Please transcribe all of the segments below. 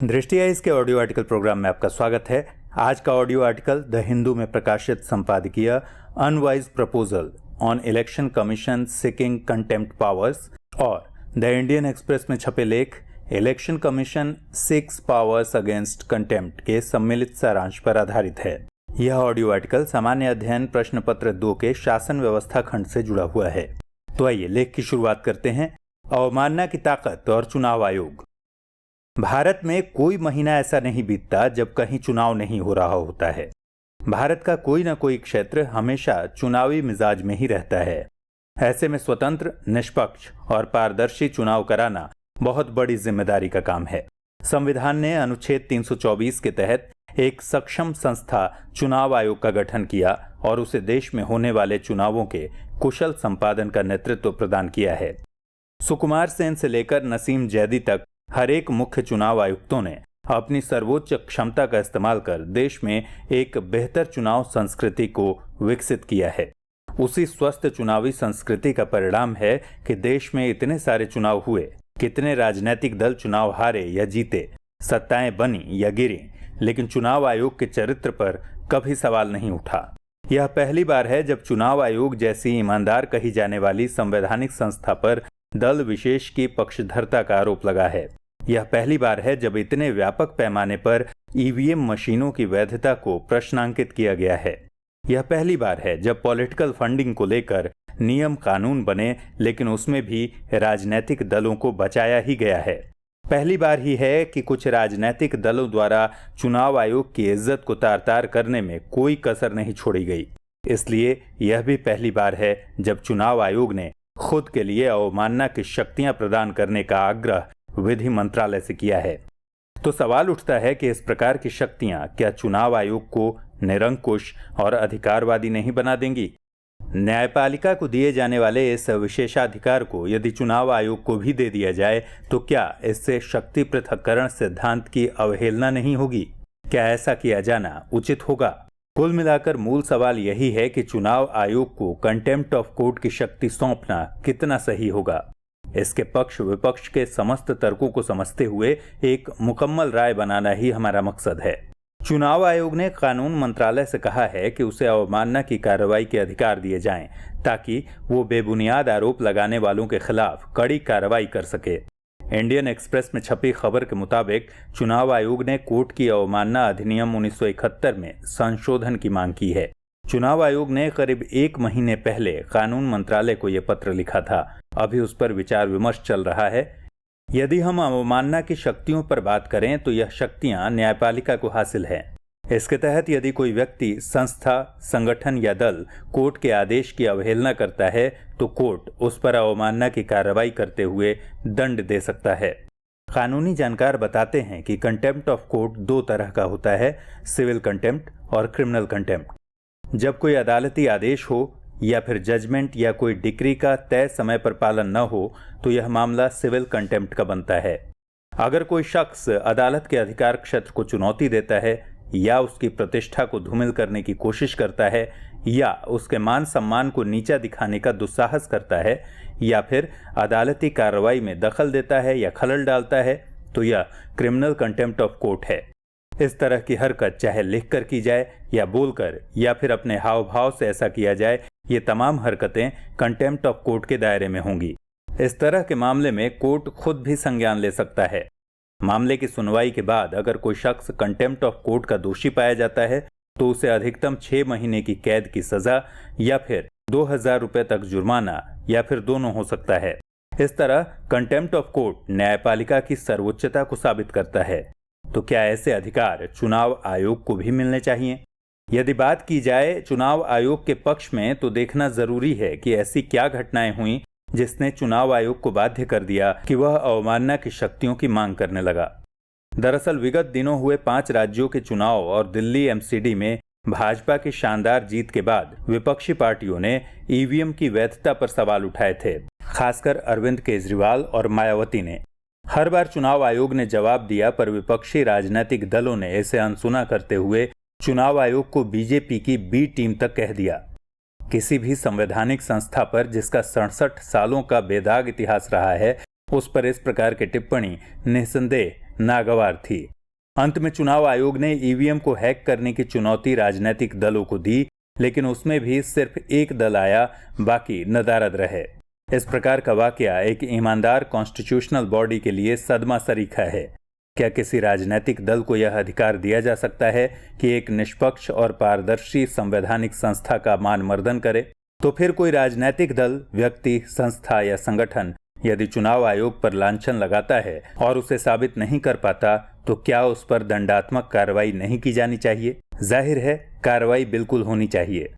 दृष्टि आइज के audio article programme में आपका स्वागत है। आज का ऑडियो आर्टिकल द हिंदू में प्रकाशित संपादकीय unwise proposal on election commission seeking contempt powers और द इंडियन एक्सप्रेस में छपे लेख election commission seeks powers against contempt के सम्मिलित सारांश पर आधारित है। यह ऑडियो आर्टिकल सामान्य अध्ययन प्रश्न पत्र 2 के शासन व्यवस्था खंड से जुड़ा हुआ है। तो आइए लेख की शुरुआत करते हैं। अवमानना की ताकत और चुनाव आयोग। भारत में कोई महीना ऐसा नहीं बीतता जब कहीं चुनाव नहीं हो रहा होता है। भारत का कोई न कोई क्षेत्र हमेशा चुनावी मिजाज में ही रहता है। ऐसे में स्वतंत्र, निष्पक्ष और पारदर्शी चुनाव कराना बहुत बड़ी जिम्मेदारी का काम है। संविधान ने अनुच्छेद 324 के तहत एक सक्षम संस्था चुनाव आयोग का गठन किया और उसे देश में होने वाले चुनावों के कुशल संपादन का नेतृत्व प्रदान किया है। सुकुमार सेन से लेकर नसीम जैदी तक हर एक मुख्य चुनाव आयुक्तों ने अपनी सर्वोच्च क्षमता का इस्तेमाल कर देश में एक बेहतर चुनाव संस्कृति को विकसित किया है। उसी स्वस्थ चुनावी संस्कृति का परिणाम है कि देश में इतने सारे चुनाव हुए, कितने राजनीतिक दल चुनाव हारे या जीते, सत्ताएं बनी या गिरी, लेकिन चुनाव आयोग के चरित्र पर कभी सवाल नहीं उठा। यह पहली बार है जब चुनाव आयोग जैसी ईमानदार कही जाने वाली संवैधानिक संस्था पर दल विशेष की पक्षधरता का आरोप लगा है। यह पहली बार है जब इतने व्यापक पैमाने पर ईवीएम मशीनों की वैधता को प्रश्नांकित किया गया है। यह पहली बार है जब पॉलिटिकल फंडिंग को लेकर नियम कानून बने, लेकिन उसमें भी राजनीतिक दलों को बचाया ही गया है। पहली बार ही है कि कुछ राजनीतिक दलों द्वारा चुनाव आयोग की इज्जत को तार-तार करने में कोई कसर नहीं छोड़ी गई। इसलिए यह भी पहली बार है जब चुनाव आयोग ने खुद के लिए अवमानना की शक्तियां प्रदान करने का आग्रह विधि मंत्रालय से किया है। तो सवाल उठता है कि इस प्रकार की शक्तियां क्या चुनाव आयोग को निरंकुश और अधिकारवादी नहीं बना देंगी? न्यायपालिका को दिए जाने वाले इस विशेषाधिकार को यदि चुनाव आयोग को भी दे दिया जाए तो क्या इससे शक्ति पृथक्करण सिद्धांत की अवहेलना नहीं होगी? क्या ऐसा किया जाना उचित होगा? कुल मिलाकर मूल सवाल यही है कि चुनाव आयोग को कंटेम्प्ट ऑफ कोर्ट की शक्ति सौंपना कितना सही होगा। इसके पक्ष विपक्ष के समस्त तर्कों को समझते हुए एक मुकम्मल राय बनाना ही हमारा मकसद है। चुनाव आयोग ने कानून मंत्रालय से कहा है कि उसे अवमानना की कार्रवाई के अधिकार दिए जाएं, ताकि वो बेबुनियाद आरोप लगाने वालों के खिलाफ कड़ी कार्रवाई कर सके। इंडियन एक्सप्रेस में छपी खबर के मुताबिक चुनाव आयोग ने कोर्ट की अवमानना अधिनियम 1971 में संशोधन की मांग की है। चुनाव आयोग ने करीब 1 महीने पहले कानून मंत्रालय को यह पत्र लिखा था। अभी उस पर विचार विमर्श चल रहा है। यदि हम अवमानना की शक्तियों पर बात करें तो यह शक्तियां न्यायपालिका को हासिल है। इसके तहत यदि कोई व्यक्ति, संस्था, संगठन या दल कोर्ट के आदेश की अवहेलना करता है तो कोर्ट उस पर अवमानना की कार्रवाई करते हुए दंड दे सकता है। कानूनी जानकार बताते हैं कि कंटेम्प्ट ऑफ कोर्ट 2 तरह का होता है, सिविल कंटेम्प्ट और क्रिमिनल कंटेम्प्ट। जब कोई अदालती आदेश हो या फिर जजमेंट या कोई डिक्री का तय समय पर पालन न हो तो यह मामला सिविल कंटेम्प्ट का बनता है। अगर कोई शख्स अदालत के अधिकार क्षेत्र को चुनौती देता है या उसकी प्रतिष्ठा को धूमिल करने की कोशिश करता है या उसके मान सम्मान को नीचा दिखाने का दुस्साहस करता है या फिर अदालती कार्रवाई में दखल देता है या खलल डालता है तो यह क्रिमिनल कंटेम्प्ट ऑफ कोर्ट है। इस तरह की हरकत चाहे लिखकर की जाए या बोलकर या फिर अपने हाव भाव से ऐसा किया जाए, ये तमाम हरकतें कंटेम्प्ट ऑफ कोर्ट के दायरे में होंगी। इस तरह के मामले में कोर्ट खुद भी संज्ञान ले सकता है। मामले की सुनवाई के बाद अगर कोई शख्स कंटेम्प्ट ऑफ कोर्ट का दोषी पाया जाता है तो उसे अधिकतम 6 महीने की कैद की सजा या फिर 2000 रुपये तक जुर्माना या फिर दोनों हो सकता है। इस तरह कंटेम्प्ट ऑफ कोर्ट न्यायपालिका की सर्वोच्चता को साबित करता है। तो क्या ऐसे अधिकार चुनाव आयोग को भी मिलने चाहिए? यदि बात की जाए चुनाव आयोग के पक्ष में तो देखना जरूरी है कि ऐसी क्या घटनाएं हुई जिसने चुनाव आयोग को बाध्य कर दिया कि वह अवमानना की शक्तियों की मांग करने लगा। दरअसल विगत दिनों हुए 5 राज्यों के चुनाव और दिल्ली एमसीडी में भाजपा की शानदार जीत के बाद विपक्षी पार्टियों ने ईवीएम की वैधता पर सवाल उठाए थे। खासकर अरविंद केजरीवाल और मायावती ने। हर बार चुनाव आयोग ने जवाब दिया, पर विपक्षी राजनीतिक दलों ने इसे अनसुना करते हुए चुनाव आयोग को बीजेपी की बी टीम तक कह दिया। किसी भी संवैधानिक संस्था पर जिसका 67 सालों का बेदाग इतिहास रहा है, उस पर इस प्रकार की टिप्पणी निस्संदेह नागवार थी। अंत में चुनाव आयोग ने ईवीएम को हैक करने की चुनौती राजनीतिक दलों को दी, लेकिन उसमें भी सिर्फ एक दल आया, बाकी नदारद रहे। इस प्रकार का वाकया एक ईमानदार कॉन्स्टिट्यूशनल बॉडी के लिए सदमा सरीखा है। क्या किसी राजनीतिक दल को यह अधिकार दिया जा सकता है कि एक निष्पक्ष और पारदर्शी संवैधानिक संस्था का मानमर्दन करे? तो फिर कोई राजनीतिक दल, व्यक्ति, संस्था या संगठन यदि चुनाव आयोग पर लांछन लगाता है और उसे साबित नहीं कर पाता, तो क्या उस पर दंडात्मक कार्रवाई नहीं की जानी चाहिए? जाहिर है कार्रवाई बिल्कुल होनी चाहिए।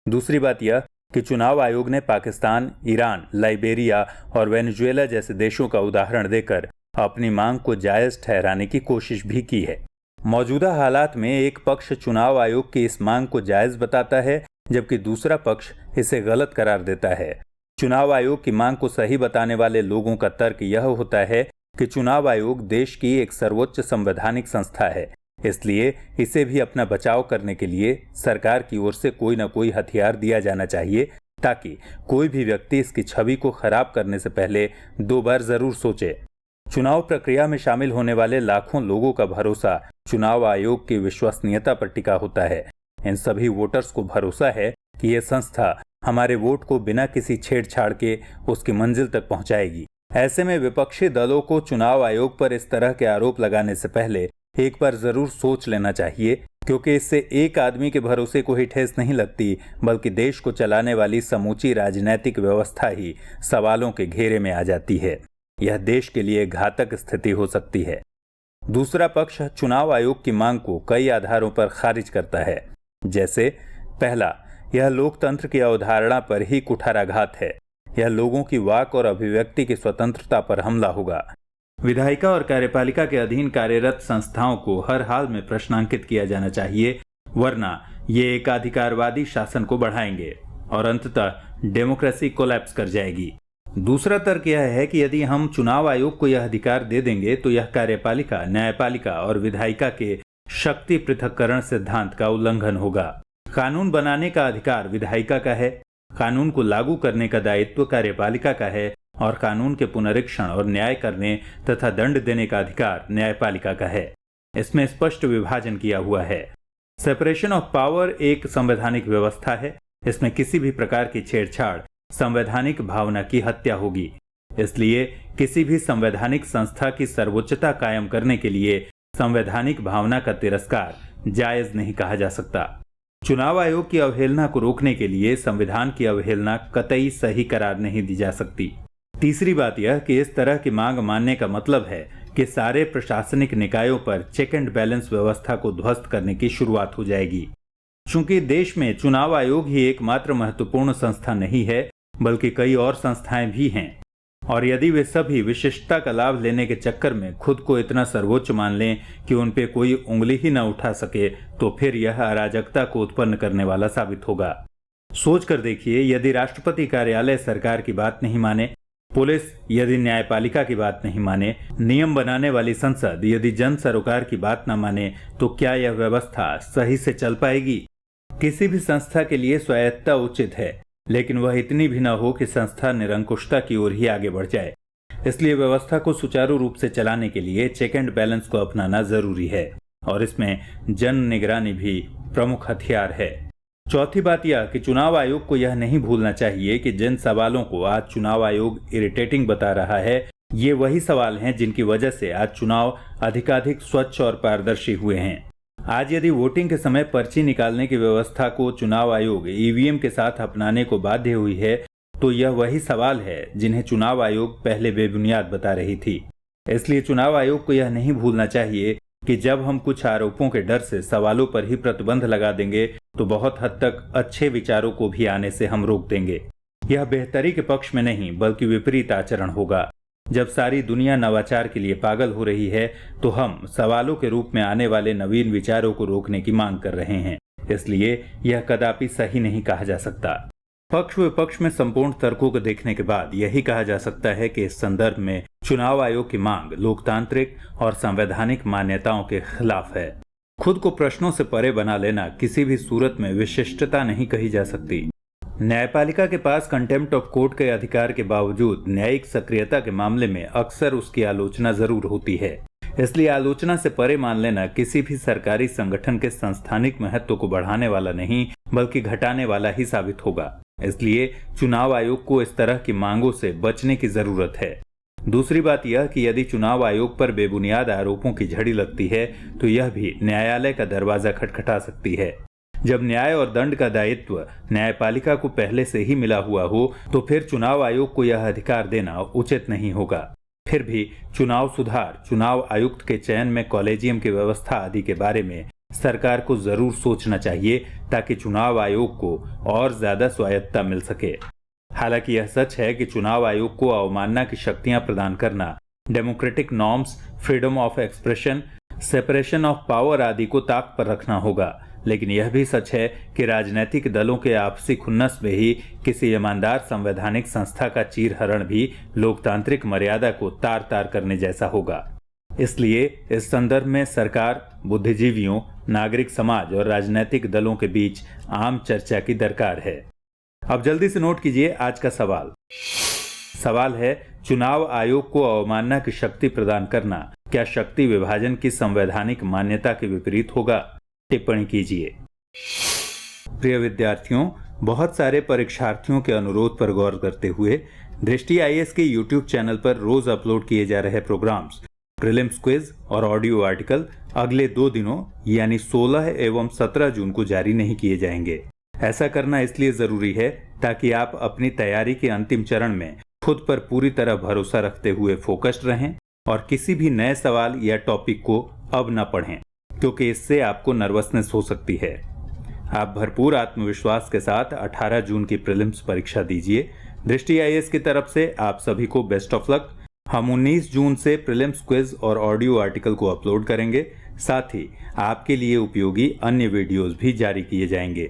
दूसरी बात यह कि चुनाव आयोग ने पाकिस्तान, ईरान, लाइबेरिया और वेनेजुएला जैसे देशों का उदाहरण देकर अपनी मांग को जायज ठहराने की कोशिश भी की है। मौजूदा हालात में एक पक्ष चुनाव आयोग की इस मांग को जायज बताता है, जबकि दूसरा पक्ष इसे गलत करार देता है। चुनाव आयोग की मांग को सही बताने वाले लोगों का तर्क यह होता है कि चुनाव आयोग देश की एक सर्वोच्च संवैधानिक संस्था है, इसलिए इसे भी अपना बचाव करने के लिए सरकार की ओर से कोई न कोई हथियार दिया जाना चाहिए, ताकि कोई भी व्यक्ति इसकी छवि को खराब करने से पहले 2 बार जरूर सोचे। चुनाव प्रक्रिया में शामिल होने वाले लाखों लोगों का भरोसा चुनाव आयोग की विश्वसनीयता पर टिका होता है। इन सभी वोटर्स को भरोसा है कि यह संस्था हमारे वोट को बिना किसी छेड़छाड़ के उसकी मंजिल तक पहुंचाएगी। ऐसे में विपक्षी दलों को चुनाव आयोग पर इस तरह के आरोप लगाने से पहले एक बार जरूर सोच लेना चाहिए, क्योंकि इससे एक आदमी के भरोसे को ही ठेस नहीं लगती, बल्कि देश को चलाने वाली समूची राजनीतिक व्यवस्था ही सवालों के घेरे में आ जाती है। यह देश के लिए घातक स्थिति हो सकती है। दूसरा पक्ष चुनाव आयोग की मांग को कई आधारों पर खारिज करता है। जैसे पहला, यह लोकतंत्र की अवधारणा पर ही कुठाराघात है। यह लोगों की वाक और अभिव्यक्ति की स्वतंत्रता पर हमला होगा। विधायिका और कार्यपालिका के अधीन कार्यरत संस्थाओं को हर हाल में प्रश्नांकित किया जाना चाहिए, वरना ये एकाधिकारवादी शासन को बढ़ाएंगे और अंततः डेमोक्रेसी कोलैप्स कर जाएगी। दूसरा तर्क यह है कि यदि हम चुनाव आयोग को यह अधिकार दे देंगे तो यह कार्यपालिका, न्यायपालिका और विधायिका के शक्ति पृथक्करण सिद्धांत का उल्लंघन होगा। कानून बनाने का अधिकार विधायिका का है, कानून को लागू करने का दायित्व कार्यपालिका का है और कानून के पुनरीक्षण और न्याय करने तथा दंड देने का अधिकार न्यायपालिका का है। इसमें स्पष्ट विभाजन किया हुआ है। सेपरेशन ऑफ पावर एक संवैधानिक व्यवस्था है। इसमें किसी भी प्रकार की छेड़छाड़ संवैधानिक भावना की हत्या होगी। इसलिए किसी भी संवैधानिक संस्था की सर्वोच्चता कायम करने के लिए संवैधानिक भावना का तिरस्कार जायज नहीं कहा जा सकता। चुनाव आयोग की अवहेलना को रोकने के लिए संविधान की अवहेलना कतई सही करार नहीं दी जा सकती। तीसरी बात यह कि इस तरह की मांग मानने का मतलब है कि सारे प्रशासनिक निकायों पर चेक एंड बैलेंस व्यवस्था को ध्वस्त करने की शुरुआत हो जाएगी। चूंकि देश में चुनाव आयोग ही एकमात्र महत्वपूर्ण संस्था नहीं है, बल्कि कई और संस्थाएं भी हैं, और यदि वे सभी विशिष्टता का लाभ लेने के चक्कर में खुद को इतना सर्वोच्च मान लें कि उन पे कोई उंगली ही न उठा सके, तो फिर यह अराजकता को उत्पन्न करने वाला साबित होगा। सोच कर देखिए, यदि राष्ट्रपति कार्यालय सरकार की बात नहीं माने, पुलिस यदि न्यायपालिका की बात नहीं माने, नियम बनाने वाली संसद यदि जन सरोकार की बात न माने, तो क्या यह व्यवस्था सही से चल पाएगी? किसी भी संस्था के लिए स्वायत्तता उचित है, लेकिन वह इतनी भी न हो कि संस्था निरंकुशता की ओर ही आगे बढ़ जाए। इसलिए व्यवस्था को सुचारू रूप से चलाने के लिए चेक एंड बैलेंस को अपनाना जरूरी है, और इसमें जन निगरानी भी प्रमुख हथियार है। चौथी बात यह कि चुनाव आयोग को यह नहीं भूलना चाहिए कि जिन सवालों को आज चुनाव आयोग इरिटेटिंग बता रहा है, ये वही सवाल हैं जिनकी वजह से आज चुनाव अधिकाधिक स्वच्छ और पारदर्शी हुए हैं। आज यदि वोटिंग के समय पर्ची निकालने की व्यवस्था को चुनाव आयोग ईवीएम के साथ अपनाने को बाध्य हुई है, तो यह वही सवाल है जिन्हें चुनाव आयोग पहले बेबुनियाद बता रही थी। इसलिए चुनाव आयोग को यह नहीं भूलना चाहिए कि जब हम कुछ आरोपों के डर से सवालों पर ही प्रतिबंध लगा देंगे, तो बहुत हद तक अच्छे विचारों को भी आने से हम रोक देंगे। यह बेहतरी के पक्ष में नहीं, बल्कि विपरीत आचरण होगा। जब सारी दुनिया नवाचार के लिए पागल हो रही है, तो हम सवालों के रूप में आने वाले नवीन विचारों को रोकने की मांग कर रहे हैं। इसलिए यह कदापि सही नहीं कहा जा सकता। पक्ष विपक्ष में संपूर्ण तर्कों को देखने के बाद यही कहा जा सकता है कि इस संदर्भ में चुनाव आयोग की मांग लोकतांत्रिक और संवैधानिक मान्यताओं के खिलाफ है। खुद को प्रश्नों से परे बना लेना किसी भी सूरत में विशिष्टता नहीं कही जा सकती। न्यायपालिका के पास कंटेम्प्ट ऑफ कोर्ट के अधिकार के बावजूद न्यायिक सक्रियता के मामले में अक्सर उसकी आलोचना जरूर होती है। इसलिए आलोचना से परे मान लेना किसी भी सरकारी संगठन के संस्थानिक महत्व को बढ़ाने वाला नहीं बल्कि घटाने वाला ही साबित होगा। इसलिए चुनाव आयोग को इस तरह की मांगों से बचने की जरूरत है। दूसरी बात यह कि यदि चुनाव आयोग पर बेबुनियाद आरोपों की झड़ी लगती है तो यह भी न्यायालय का दरवाजा खटखटा सकती है। जब न्याय और दंड का दायित्व न्यायपालिका को पहले से ही मिला हुआ हो तो फिर चुनाव आयोग को यह अधिकार देना उचित नहीं होगा। फिर भी चुनाव सुधार, चुनाव आयुक्त के चयन में कॉलेजियम की व्यवस्था आदि के बारे में सरकार को जरूर सोचना चाहिए ताकि चुनाव आयोग को और ज्यादा स्वायत्तता मिल सके। हालांकि यह सच है कि चुनाव आयोग को अवमानना की शक्तियां प्रदान करना, democratic norms, freedom of expression, separation of power आदि को ताक पर रखना होगा। लेकिन यह भी सच है कि राजनीतिक दलों के आपसी खुन्नस में ही किसी ईमानदार संवैधानिक संस्था का चीरहरण भी लोकतांत्रिक मर्यादा को तार तार करने जैसा होगा। इसलिए इस संदर्भ में सरकार, बुद्धिजीवियों, नागरिक समाज और राजनीतिक दलों के बीच आम चर्चा की दरकार है। अब जल्दी से नोट कीजिए आज का सवाल। सवाल है, चुनाव आयोग को अवमानना की शक्ति प्रदान करना क्या शक्ति विभाजन की संवैधानिक मान्यता के विपरीत होगा? टिप्पणी कीजिए। प्रिय विद्यार्थियों, बहुत सारे परीक्षार्थियों के अनुरोध पर गौर करते हुए दृष्टि आईएएस के यूट्यूब चैनल पर रोज अपलोड किए जा रहे प्रोग्राम्स, प्रीलिम्स क्विज और ऑडियो आर्टिकल अगले 2 दिनों यानी 16 एवं 17 जून को जारी नहीं किए जाएंगे। ऐसा करना इसलिए जरूरी है ताकि आप अपनी तैयारी के अंतिम चरण में खुद पर पूरी तरह भरोसा रखते हुए फोकस्ड रहें और किसी भी नए सवाल या टॉपिक को अब न पढ़ें, क्योंकि इससे आपको नर्वसनेस हो सकती है। आप भरपूर आत्मविश्वास के साथ 18 जून की प्रीलिम्स परीक्षा दीजिए। दृष्टि आईएएस की तरफ से आप सभी को बेस्ट ऑफ लक। हम 19 जून से प्रीलिम्स क्विज और ऑडियो आर्टिकल को अपलोड करेंगे। साथ ही आपके लिए उपयोगी अन्य वीडियोस भी जारी किए जाएंगे।